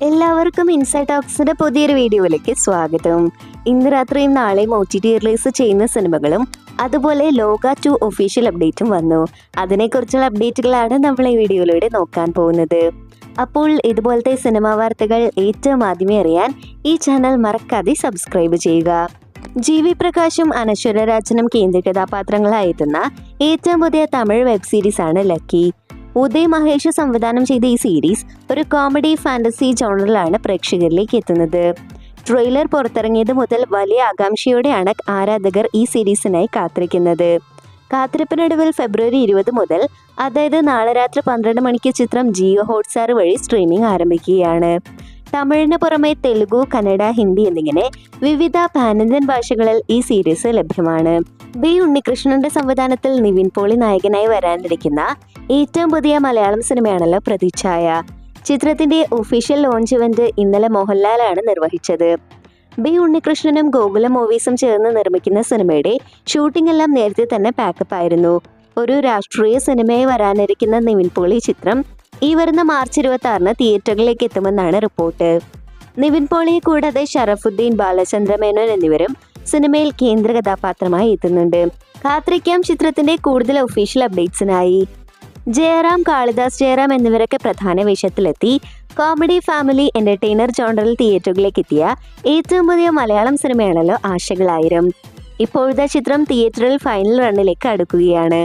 എല്ലാവർക്കും ഇൻസൈഡ് ടോക്സിന്റെ പുതിയൊരു വീഡിയോയിലേക്ക് സ്വാഗതം. ഇന്ന് രാത്രിയും നാളെയും OTT റിലീസ് ചെയ്യുന്ന സിനിമകളും അതുപോലെ ലോക 2 ഒഫീഷ്യൽ അപ്ഡേറ്റും വന്നു. അതിനെക്കുറിച്ചുള്ള അപ്ഡേറ്റുകളാണ് നമ്മൾ ഈ വീഡിയോയിലൂടെ നോക്കാൻ പോകുന്നത്. അപ്പോൾ ഇതുപോലത്തെ സിനിമാ വാർത്തകൾ ഏറ്റവും ആദ്യമേ അറിയാൻ ഈ ചാനൽ മറക്കാതെ സബ്സ്ക്രൈബ് ചെയ്യുക. GV പ്രകാശും അനശ്വര രാജനും കേന്ദ്ര കഥാപാത്രങ്ങളായെത്തുന്ന ഏറ്റവും പുതിയ തമിഴ് വെബ് സീരീസ് ആണ് ലക്കി. ഉദയ് മഹേഷ് സംവിധാനം ചെയ്ത ഈ സീരീസ് ഒരു കോമഡി ഫാന്റസി ജോണറിലാണ് പ്രേക്ഷകരിലേക്ക് എത്തുന്നത്. ട്രെയിലർ പുറത്തിറങ്ങിയത് മുതൽ വലിയ ആകാംക്ഷയോടെയാണ് ആരാധകർ ഈ സീരീസിനായി കാത്തിരിക്കുന്നത്. കാത്തിരിപ്പിനൊടുവിൽ ഫെബ്രുവരി 20 മുതൽ, അതായത് നാളെ രാത്രി 12 മണിക്ക് ചിത്രം ജിയോ ഹോട്ട്സ്റ്റാർ വഴി സ്ട്രീമിംഗ് ആരംഭിക്കുകയാണ്. തമിഴിന് പുറമെ തെലുഗു, കന്നഡ, ഹിന്ദി എന്നിങ്ങനെ വിവിധ പാൻ ഇന്ത്യൻ ഭാഷകളിൽ ഈ സീരീസ് ലഭ്യമാണ്. ബി ഉണ്ണികൃഷ്ണന്റെ സംവിധാനത്തിൽ നിവിൻ പോളി നായകനായി വരാനിരിക്കുന്ന ഏറ്റവും പുതിയ മലയാളം സിനിമയാണല്ലോ പ്രതിച്ഛായ. ചിത്രത്തിന്റെ ഒഫീഷ്യൽ ലോഞ്ച് ഇവന്റ് ഇന്നലെ മോഹൻലാലാണ് നിർവഹിച്ചത്. ബി ഉണ്ണികൃഷ്ണനും ഗോകുലം മൂവീസും ചേർന്ന് നിർമ്മിക്കുന്ന സിനിമയുടെ ഷൂട്ടിംഗ് എല്ലാം നേരത്തെ തന്നെ പാക്കപ്പ് ആയിരുന്നു. ഒരു രാഷ്ട്രീയ സിനിമയായി വരാനിരിക്കുന്ന നിവിൻ പോളി ചിത്രം ഈ വരുന്ന മാർച്ച് 26 തിയേറ്ററുകളിലേക്ക് എത്തുമെന്നാണ് റിപ്പോർട്ട്. നിവിൻ പോളിയെ കൂടാതെ ഷറഫുദ്ദീൻ, ബാലചന്ദ്ര മേനോൻ എന്നിവരും സിനിമയിൽ കേന്ദ്ര കഥാപാത്രമായി എത്തുന്നുണ്ട്. കാത്തിരിക്കാം ചിത്രത്തിന്റെ കൂടുതൽ ഒഫീഷ്യൽ അപ്ഡേറ്റ്സിനായി. ജയറാം, കാളിദാസ് ജയറാം എന്നിവരൊക്കെ പ്രധാന വേഷത്തിലെത്തി കോമഡി ഫാമിലി എന്റർടൈനർ ജോണറിൽ തിയേറ്ററുകളിലേക്ക് എത്തിയ ഏറ്റവും പുതിയ മലയാളം സിനിമയാണല്ലോ ആശകളായിരം. ഇപ്പോഴത്തെ ചിത്രം തിയേറ്ററിൽ ഫൈനൽ റണ്ണിലേക്ക് അടുക്കുകയാണ്.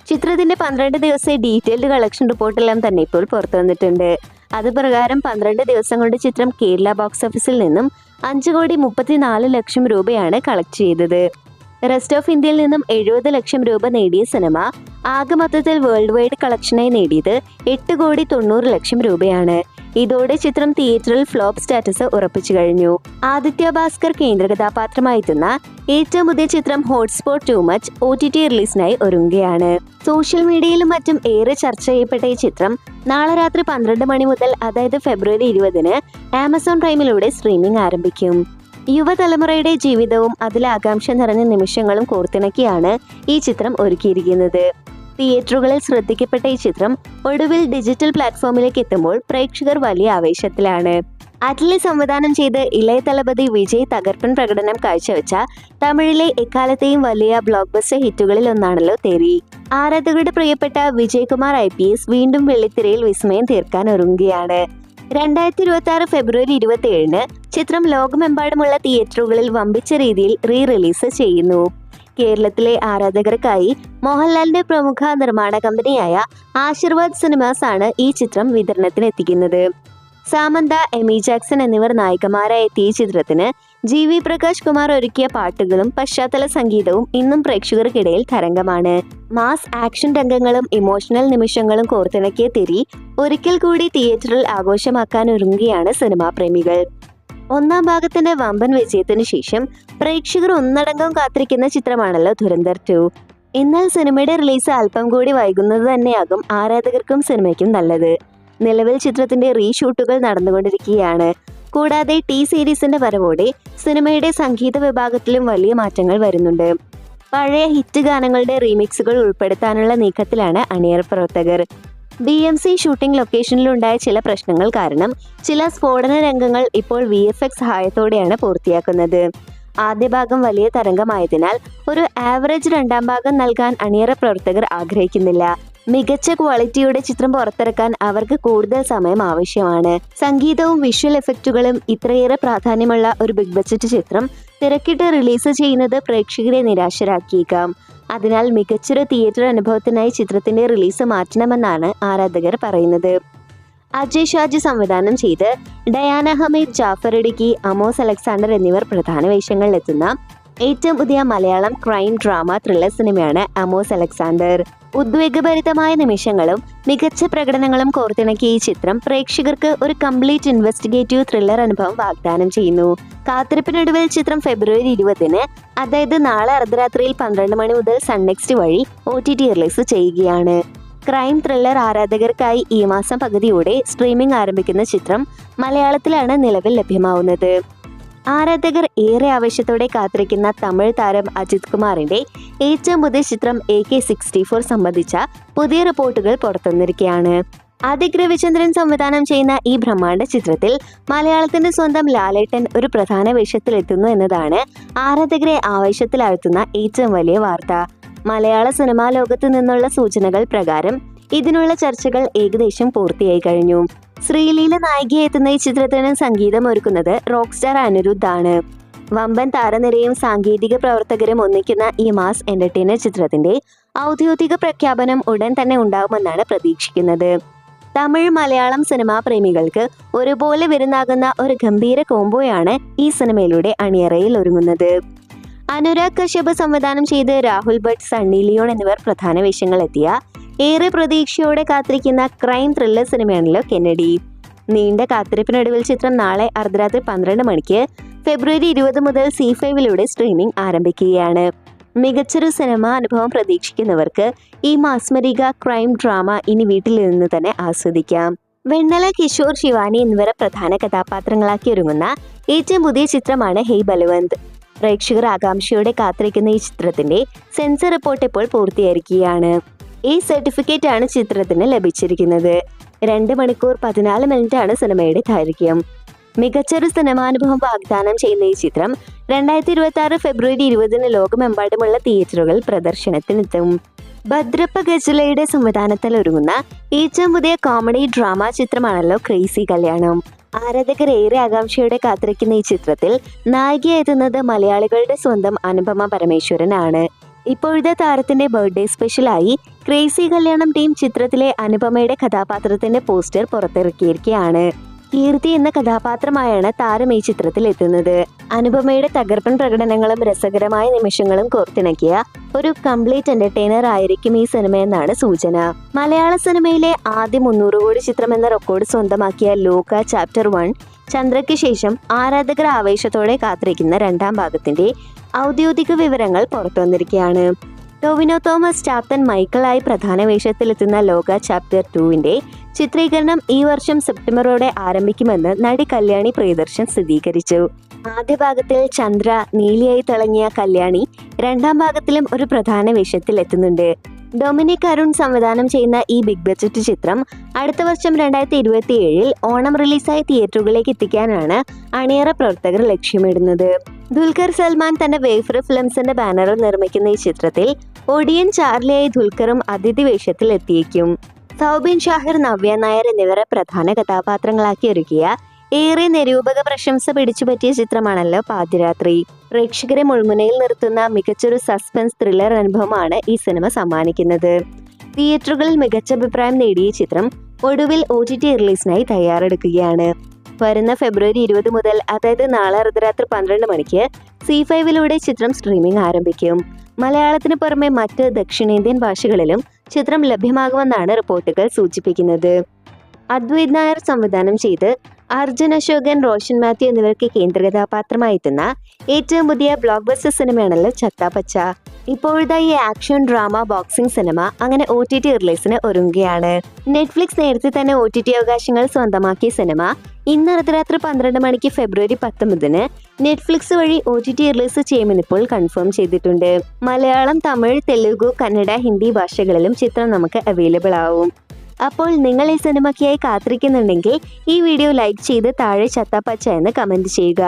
ചിത്രത്തിന്റെ 12 ദിവസത്തെ ഡീറ്റെയിൽഡ് കളക്ഷൻ റിപ്പോർട്ടെല്ലാം തന്നെ ഇപ്പോൾ പുറത്തു വന്നിട്ടുണ്ട്. അത് പ്രകാരം 12 ദിവസം കൊണ്ട് ചിത്രം കേരള ബോക്സ് ഓഫീസിൽ നിന്നും 5,34 ലക്ഷം രൂപയാണ് കളക്ട് ചെയ്തത്. റെസ്റ്റ് ഓഫ് ഇന്ത്യയിൽ നിന്നും 70 ലക്ഷം രൂപ നേടിയ സിനിമ ആകെ മൊത്തത്തിൽ വേൾഡ് വൈഡ് കളക്ഷനായി നേടിയത് 8,90 ലക്ഷം രൂപയാണ്. ഇതോടെ ചിത്രം തിയേറ്ററിൽ ഫ്ലോപ്പ് സ്റ്റാറ്റസ് ഉറപ്പിച്ചു കഴിഞ്ഞു. ആദിത്യ ഭാസ്കർ കേന്ദ്ര കഥാപാത്രമായി എത്തുന്ന ഏറ്റവും പുതിയ ചിത്രം ഹോട്ട്സ്പോട്ട് ടു മച്ച് OTT റിലീസിനായി ഒരുങ്ങുകയാണ്. സോഷ്യൽ മീഡിയയിലും മറ്റും ഏറെ ചർച്ച ചെയ്യപ്പെട്ട ഈ ചിത്രം നാളെ രാത്രി 12 മണി മുതൽ, അതായത് ഫെബ്രുവരി 20 ആമസോൺ പ്രൈമിലൂടെ സ്ട്രീമിംഗ് ആരംഭിക്കും. യുവതലമുറയുടെ ജീവിതവും അതിലെ ആകാംക്ഷ നിറഞ്ഞ നിമിഷങ്ങളും കോർത്തിണക്കിയാണ് ഈ ചിത്രം ഒരുക്കിയിരിക്കുന്നത്. തിയേറ്ററുകളിൽ ശ്രദ്ധിക്കപ്പെട്ട ഈ ചിത്രം ഒടുവിൽ ഡിജിറ്റൽ പ്ലാറ്റ്ഫോമിലേക്ക് എത്തുമ്പോൾ പ്രേക്ഷകർ വലിയ ആവേശത്തിലാണ്. അറ്റ്ലി സംവിധാനം ചെയ്ത് ഇളയ തലപതി വിജയ് തകർപ്പൻ പ്രകടനം കാഴ്ചവെച്ച തമിഴിലെ എക്കാലത്തെയും വലിയ ബ്ലോക്ക് ബസ്റ്റർ ഹിറ്റുകളിൽ ഒന്നാണല്ലോ തെരി. ആരാധകരുടെ പ്രിയപ്പെട്ട വിജയകുമാർ IPS വീണ്ടും വെള്ളിത്തിരയിൽ വിസ്മയം തീർക്കാൻ ഒരുങ്ങുകയാണ്. 2026 ഫെബ്രുവരി 27 ചിത്രം ലോകമെമ്പാടുമുള്ള തിയേറ്ററുകളിൽ വമ്പിച്ച രീതിയിൽ റിലീസ് ചെയ്യുന്നു. കേരളത്തിലെ ആരാധകർക്കായി മോഹൻലാലിന്റെ പ്രമുഖ നിർമ്മാണ കമ്പനിയായ ആശീർവാദ് സിനിമാസ് ആണ് ഈ ചിത്രം വിതരണത്തിന് എത്തിക്കുന്നത്. സാമന്ത, എമി ജാക്സൺ എന്നിവർ നായികമാരായി എത്തിയ ചിത്രത്തിന് GV പ്രകാശ് കുമാർ ഒരുക്കിയ പാട്ടുകളും പശ്ചാത്തല സംഗീതവും ഇന്നും പ്രേക്ഷകർക്കിടയിൽ തരംഗമാണ്. മാസ് ആക്ഷൻ രംഗങ്ങളും ഇമോഷണൽ നിമിഷങ്ങളും കോർത്തിണക്കിയ തെരി ഒരിക്കൽ കൂടി തിയേറ്ററിൽ ആഘോഷമാക്കാൻ ഒരുങ്ങുകയാണ് സിനിമാ പ്രേമികൾ. ഒന്നാം ഭാഗത്തിന്റെ വമ്പൻ വിജയത്തിന് ശേഷം പ്രേക്ഷകർ ഒന്നടങ്കം കാത്തിരിക്കുന്ന ചിത്രമാണല്ലോ ധുരന്ധർ 2. എന്നാൽ സിനിമയുടെ റിലീസ് അല്പം കൂടി വൈകുന്നത് തന്നെയാകും ആരാധകർക്കും സിനിമയ്ക്കും നല്ലത്. നിലവിൽ ചിത്രത്തിന്റെ റീഷൂട്ടുകൾ നടന്നുകൊണ്ടിരിക്കുകയാണ്. കൂടാതെ സീരീസിന്റെ വരവോടെ സിനിമയുടെ സംഗീത വിഭാഗത്തിലും വലിയ മാറ്റങ്ങൾ വരുന്നുണ്ട്. പഴയ ഹിറ്റ് ഗാനങ്ങളുടെ റീമിക്സുകൾ ഉൾപ്പെടുത്താനുള്ള നീക്കത്തിലാണ് അണിയറ പ്രവർത്തകർ. BMC ഷൂട്ടിംഗ് ലൊക്കേഷനിലുണ്ടായ ചില പ്രശ്നങ്ങൾ കാരണം ചില സ്ഫോടന രംഗങ്ങൾ ഇപ്പോൾ VFX സഹായത്തോടെയാണ് പൂർത്തിയാക്കുന്നത്. ആദ്യ ഭാഗം വലിയ തരംഗമായതിനാൽ ഒരു ആവറേജ് രണ്ടാം ഭാഗം നൽകാൻ അണിയറ പ്രവർത്തകർ ആഗ്രഹിക്കുന്നില്ല. മികച്ച ക്വാളിറ്റിയുടെ ചിത്രം പുറത്തിറക്കാൻ അവർക്ക് കൂടുതൽ സമയം ആവശ്യമാണ്. സംഗീതവും വിഷ്വൽ എഫക്റ്റുകളും ഇത്രയേറെ പ്രാധാന്യമുള്ള ഒരു ബിഗ് ബഡ്ജറ്റ് ചിത്രം തിരക്കിട്ട് റിലീസ് ചെയ്യുന്നത് പ്രേക്ഷകരെ നിരാശരാക്കിയേക്കാം. അതിനാൽ മികച്ചൊരു തിയേറ്റർ അനുഭവത്തിനായി ചിത്രത്തിന്റെ റിലീസ് മാറ്റണമെന്നാണ് ആരാധകർ പറയുന്നത്. അജയ് ഷാജി സംവിധാനം ചെയ്ത് ഡയാന ഹമീദ്, ജാഫർ ഇടുക്കി, അമോസ് അലക്സാണ്ടർ എന്നിവർ പ്രധാന വേഷങ്ങളിലെത്തുന്ന ഏറ്റവും പുതിയ മലയാളം ക്രൈം ഡ്രാമ ത്രില്ലർ സിനിമയാണ് അമോസ് അലക്സാണ്ടർ. ഉദ്വേഗഭരിതമായ നിമിഷങ്ങളും മികച്ച പ്രകടനങ്ങളും കോർത്തിണക്കിയ ഈ ചിത്രം പ്രേക്ഷകർക്ക് ഒരു കംപ്ലീറ്റ് ഇൻവെസ്റ്റിഗേറ്റീവ് ത്രില്ലർ അനുഭവം വാഗ്ദാനം ചെയ്യുന്നു. കാത്തിരിപ്പിനൊടുവിൽ ചിത്രം ഫെബ്രുവരി 20 അതായത് നാളെ അർദ്ധരാത്രിയിൽ 12 മണി മുതൽ സൺനെക്സ്റ്റ് വഴി OTT റിലീസ് ചെയ്യുകയാണ്. ക്രൈം ത്രില്ലർ ആരാധകർക്കായി ഈ മാസം പകുതിയോടെ സ്ട്രീമിംഗ് ആരംഭിക്കുന്ന ചിത്രം മലയാളത്തിലാണ് നിലവിൽ ലഭ്യമാവുന്നത്. ആരാധകർ ഏറെ ആവേശത്തോടെ കാത്തിരിക്കുന്ന തമിഴ് താരം അജിത് കുമാറിന്റെ ഏറ്റവും പുതിയ ചിത്രം AK-64 സംബന്ധിച്ച പുതിയ റിപ്പോർട്ടുകൾ പുറത്തുവന്നിരിക്കുകയാണ്. ആദിക് രവിചന്ദ്രൻ സംവിധാനം ചെയ്യുന്ന ഈ ബ്രഹ്മാണ്ഡ ചിത്രത്തിൽ മലയാളത്തിന്റെ സ്വന്തം ലാലേട്ടൻ ഒരു പ്രധാന വേഷത്തിലെത്തുന്നു എന്നതാണ് ആരാധകരെ ആവേശത്തിലാഴ്ത്തുന്ന ഏറ്റവും വലിയ വാർത്ത. മലയാള സിനിമാ ലോകത്തു നിന്നുള്ള സൂചനകൾ പ്രകാരം ഇതിനുള്ള ചർച്ചകൾ ഏകദേശം പൂർത്തിയായി കഴിഞ്ഞു. ശ്രീലീല നായികയെത്തുന്ന ഈ ചിത്രത്തിന് സംഗീതം ഒരുക്കുന്നത് റോക്ക് സ്റ്റാർ അനിരുദ്ധ് ആണ്. വമ്പൻ താരനിരയും സാങ്കേതിക പ്രവർത്തകരും ഒന്നിക്കുന്ന ഈ മാസ് എന്റർടൈനർ ചിത്രത്തിന്റെ ഔദ്യോഗിക പ്രഖ്യാപനം ഉടൻ തന്നെ ഉണ്ടാകുമെന്നാണ് പ്രതീക്ഷിക്കുന്നത്. തമിഴ് മലയാളം സിനിമാ പ്രേമികൾക്ക് ഒരുപോലെ വിരുന്നാകുന്ന ഒരു ഗംഭീര കോംബോയാണ് ഈ സിനിമയിലൂടെ അണിയറയിൽ ഒരുങ്ങുന്നത്. അനുരാഗ് കശ്യപ് സംവിധാനം ചെയ്ത് രാഹുൽ ഭട്ട്, സണ്ണി ലിയോൺ എന്നിവർ പ്രധാന വേഷങ്ങളെത്തിയ ഏറെ പ്രതീക്ഷയോടെ കാത്തിരിക്കുന്ന ക്രൈം ത്രില്ലർ സിനിമയാണല്ലോ കെന്നഡി. നീണ്ട കാത്തിരിപ്പിനൊടുവിൽ ചിത്രം നാളെ അർദ്ധരാത്രി 12 മണിക്ക് ഫെബ്രുവരി 20 മുതൽ C5 സ്ട്രീമിംഗ് ആരംഭിക്കുകയാണ്. മികച്ചൊരു സിനിമാ അനുഭവം പ്രതീക്ഷിക്കുന്നവർക്ക് ഈ മാസ്മരിക ക്രൈം ഡ്രാമ ഇനി വീട്ടിൽ നിന്ന് തന്നെ ആസ്വദിക്കാം. വെണ്ണല, കിഷോർ, ശിവാനി എന്നിവരെ പ്രധാന കഥാപാത്രങ്ങളാക്കി ഒരുങ്ങുന്ന ഏറ്റവും പുതിയ ചിത്രമാണ് ഹേയ് ബൽവന്ത്. പ്രേക്ഷകർ ആകാംക്ഷയോടെ കാത്തിരിക്കുന്ന ഈ ചിത്രത്തിന്റെ സെൻസർ റിപ്പോർട്ട് ഇപ്പോൾ പൂർത്തിയായിരിക്കുകയാണ്. ഈ സർട്ടിഫിക്കറ്റ് ആണ് ചിത്രത്തിന് ലഭിച്ചിരിക്കുന്നത്. 2 മണിക്കൂർ 14 മിനിറ്റാണ് സിനിമയുടെ ദൈർഘ്യം. മികച്ചൊരു സിനിമാനുഭവം വാഗ്ദാനം ചെയ്യുന്ന ഈ ചിത്രം 2026 ഫെബ്രുവരി 20 ലോകമെമ്പാടുമുള്ള തിയേറ്ററുകൾ പ്രദർശനത്തിനെത്തും. ഭദ്രപ്പ ഗജലയുടെ സംവിധാനത്തിൽ ഒരുങ്ങുന്ന ഏറ്റവും പുതിയ കോമഡി ഡ്രാമ ചിത്രമാണല്ലോ ക്രേസി കല്യാണം. ആരാധകർ ഏറെ ആകാംക്ഷയോടെ കാത്തിരിക്കുന്ന ഈ ചിത്രത്തിൽ നായികയെത്തുന്നത് മലയാളികളുടെ സ്വന്തം അനുപമ പരമേശ്വരനാണ്. ഇപ്പോഴത്തെ താരത്തിന്റെ ബർത്ത്ഡേ സ്പെഷ്യലായി ക്രേസി കല്യാണം ടീം ചിത്രത്തിലെ അനുപമയുടെ കഥാപാത്രത്തിന്റെ പോസ്റ്റർ പുറത്തിറക്കിയിരിക്കുകയാണ്. കീർത്തി എന്ന കഥാപാത്രമായാണ് താരം ഈ ചിത്രത്തിൽ എത്തുന്നത്. അനുപമയുടെ തകർപ്പൻ പ്രകടനങ്ങളും രസകരമായ നിമിഷങ്ങളും കോർത്തിണക്കിയ ഒരു കംപ്ലീറ്റ് എന്റർടൈനർ ആയിരിക്കും ഈ സിനിമ എന്നാണ് സൂചന. മലയാള സിനിമയിലെ ആദ്യ 300 കോടി ചിത്രം എന്ന റെക്കോർഡ് സ്വന്തമാക്കിയ ലോക ചാപ്റ്റർ 1 ചന്ദ്രയ്ക്ക് ശേഷം ആരാധകർ ആവേശത്തോടെ കാത്തിരിക്കുന്ന 2ാം ഭാഗത്തിന്റെ ഔദ്യോഗിക വിവരങ്ങൾ പുറത്തുവന്നിരിക്കുകയാണ്. ടൊവിനോ തോമസ്, ക്യാപ്റ്റൻ മൈക്കിളായി പ്രധാന വേഷത്തിലെത്തുന്ന ലോക ചാപ്റ്റർ 2 ചിത്രീകരണം ഈ വർഷം സെപ്റ്റംബറോടെ ആരംഭിക്കുമെന്ന് നടി കല്യാണി പ്രിയദർശൻ സ്ഥിരീകരിച്ചു. ആദ്യ ഭാഗത്തിൽ ചന്ദ്ര നീലിയായി തിളങ്ങിയ കല്യാണി 2ാം ഭാഗത്തിലും ഒരു പ്രധാന വേഷത്തിൽ എത്തുന്നുണ്ട്. ഡൊമിനിക് അരുൺ സംവിധാനം ചെയ്യുന്ന ഈ ബിഗ് ബഡ്ജറ്റ് ചിത്രം അടുത്ത വർഷം 2027 ഓണം റിലീസായി തിയേറ്ററുകളിലേക്ക് എത്തിക്കാനാണ് അണിയറ പ്രവർത്തകർ ലക്ഷ്യമിടുന്നത്. ദുൽഖർ സൽമാൻ തന്റെ വേഫർ ഫിലിംസിന്റെ ബാനറിൽ നിർമ്മിക്കുന്ന ഈ ചിത്രത്തിൽ ഒടിയൻ ചാർലിയായി ദുൽഖറും അതിഥി വേഷത്തിൽ എത്തിയേക്കും. സൗബിൻ ഷാഹിർ, നവ്യ നായർ എന്നിവരെ പ്രധാന കഥാപാത്രങ്ങളാക്കി ഒരുക്കിയ ഏറെ നിരൂപക പ്രശംസ പിടിച്ചുപറ്റിയ ചിത്രമാണല്ലോ പാതിരാത്രി. പ്രേക്ഷകരെ മുൾമുനയിൽ നിർത്തുന്ന മികച്ചൊരു സസ്പെൻസ് ത്രില്ലർ അനുഭവമാണ് ഈ സിനിമ സമ്മാനിക്കുന്നത്. തിയേറ്ററുകളിൽ മികച്ച അഭിപ്രായം നേടിയ ചിത്രം ഒടുവിൽ OTT റിലീസിനായി തയ്യാറെടുക്കുകയാണ്. വരുന്ന ഫെബ്രുവരി 20 മുതൽ, അതായത് നാളെ അർദ്ധരാത്രി 12 മണിക്ക് C5 ചിത്രം സ്ട്രീമിംഗ് ആരംഭിക്കും. മലയാളത്തിന് പുറമെ മറ്റ് ദക്ഷിണേന്ത്യൻ ഭാഷകളിലും ചിത്രം ലഭ്യമാകുമെന്നാണ് റിപ്പോർട്ടുകൾ സൂചിപ്പിക്കുന്നത്. അദ്വൈത് നായർ സംവിധാനം ചെയ്ത് അർജുൻ അശോകൻ, റോഷൻ മാത്യു എന്നിവർക്ക് കേന്ദ്ര കഥാപാത്രമായി എത്തുന്ന ഏറ്റവും പുതിയ ബ്ലോക്ക് ബസ്റ്റർ സിനിമയാണല്ലോ ചത്താപച്ച. ഇപ്പോഴത്തെ ഈ ആക്ഷൻ ഡ്രാമ ബോക്സിംഗ് സിനിമ അങ്ങനെ OTT റിലീസിന് ഒരുങ്ങുകയാണ്. നെറ്റ്ഫ്ലിക്സ് നേരത്തെ തന്നെ OTT അവകാശങ്ങൾ സ്വന്തമാക്കിയ സിനിമ ഇന്ന് അർദ്ധരാത്രി 12 മണിക്ക് ഫെബ്രുവരി 19 നെറ്റ്ഫ്ലിക്സ് വഴി OTT റിലീസ് ചെയ്യുമെന്ന് ഇപ്പോൾ കൺഫേം ചെയ്തിട്ടുണ്ട്. മലയാളം, തമിഴ്, തെലുഗു, കന്നഡ, ഹിന്ദി ഭാഷകളിലും ചിത്രം നമുക്ക് അവൈലബിൾ ആവും. അപ്പോൾ നിങ്ങൾ ഈ സിനിമയ്ക്കായി കാത്തിരിക്കുന്നുണ്ടെങ്കിൽ ഈ വീഡിയോ ലൈക്ക് ചെയ്ത് താഴെ ചത്താപച്ച എന്ന് കമന്റ് ചെയ്യുക.